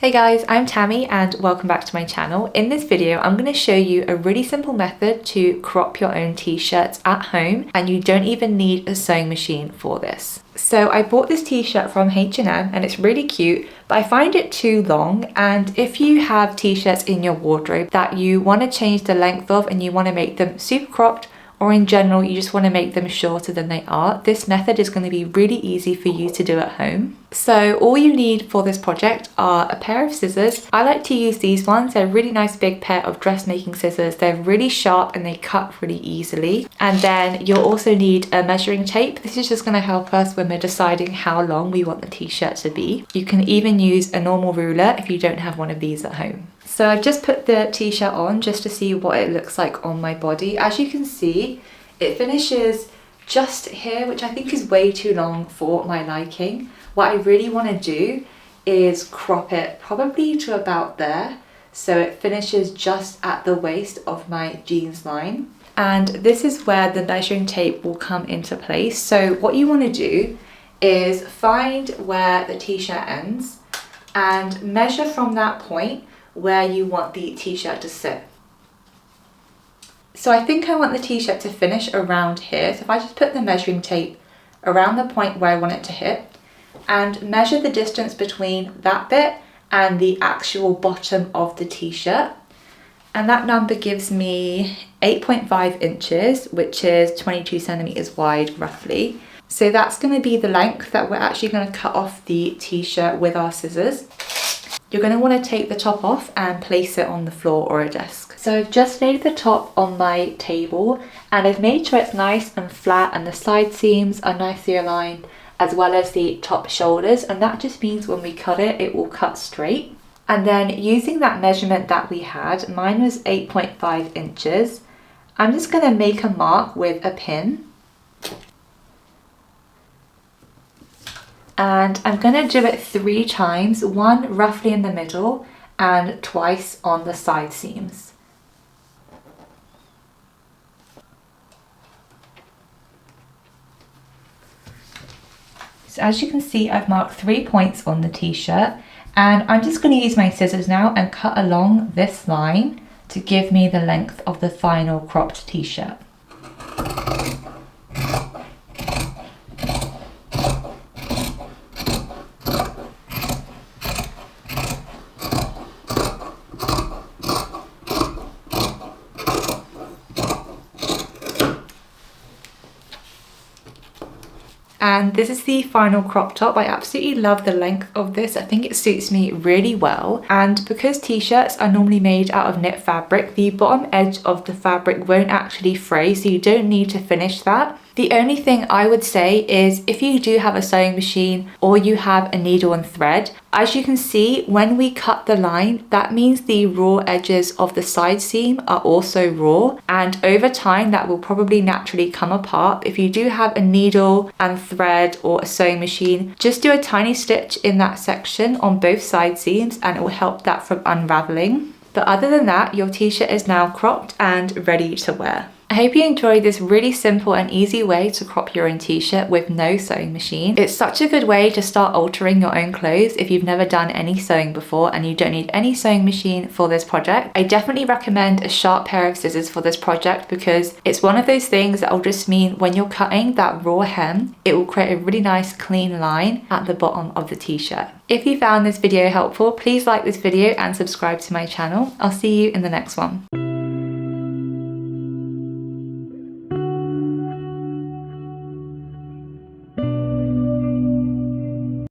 Hey guys, I'm Tammy and welcome back to my channel. In this video, I'm going to show you a really simple method to crop your own t-shirts at home, and you don't even need a sewing machine for this. So I bought this t-shirt from H&M and it's really cute, but I find it too long. And if you have t-shirts in your wardrobe that you want to change the length of and you want to make them super cropped, or in general you just want to make them shorter than they are, this method is going to be really easy for you to do at home. So all you need for this project are a pair of scissors. I like to use these ones. They're a really nice big pair of dressmaking scissors. They're really sharp and they cut really easily. And then you'll also need a measuring tape. This is just going to help us when we're deciding how long we want the t-shirt to be. You can even use a normal ruler if you don't have one of these at home. So I've just put the t-shirt on just to see what it looks like on my body. As you can see, it finishes just here, which I think is way too long for my liking. What I really want to do is crop it probably to about there, so it finishes just at the waist of my jeans line. And this is where the measuring tape will come into place. So what you want to do is find where the t-shirt ends and measure from that point where you want the t-shirt to sit. So I think I want the t-shirt to finish around here. So if I just put the measuring tape around the point where I want it to hit and measure the distance between that bit and the actual bottom of the t-shirt. And that number gives me 8.5 inches, which is 22 centimeters wide roughly. So that's going to be the length that we're actually going to cut off the t-shirt with our scissors. You're going to want to take the top off and place it on the floor or a desk. So I've just laid the top on my table and I've made sure it's nice and flat and the side seams are nicely aligned, as well as the top shoulders, and that just means when we cut it, it will cut straight. And then using that measurement that we had, mine was 8.5 inches, I'm just going to make a mark with a pin. And I'm going to do it 3 times, one roughly in the middle and twice on the side seams. So as you can see, I've marked 3 points on the t-shirt, and I'm just going to use my scissors now and cut along this line to give me the length of the final cropped t-shirt. And this is the final crop top. I absolutely love the length of this. I think it suits me really well. And because t-shirts are normally made out of knit fabric, the bottom edge of the fabric won't actually fray, so you don't need to finish that. The only thing I would say is if you do have a sewing machine or you have a needle and thread, as you can see, when we cut the line, that means the raw edges of the side seam are also raw, and over time that will probably naturally come apart. If you do have a needle and thread or a sewing machine, just do a tiny stitch in that section on both side seams and it will help that from unraveling. But other than that, your t-shirt is now cropped and ready to wear. I hope you enjoyed this really simple and easy way to crop your own t-shirt with no sewing machine. It's such a good way to start altering your own clothes if you've never done any sewing before and you don't need any sewing machine for this project. I definitely recommend a sharp pair of scissors for this project because it's one of those things that will just mean when you're cutting that raw hem, it will create a really nice clean line at the bottom of the t-shirt. If you found this video helpful, please like this video and subscribe to my channel. I'll see you in the next one.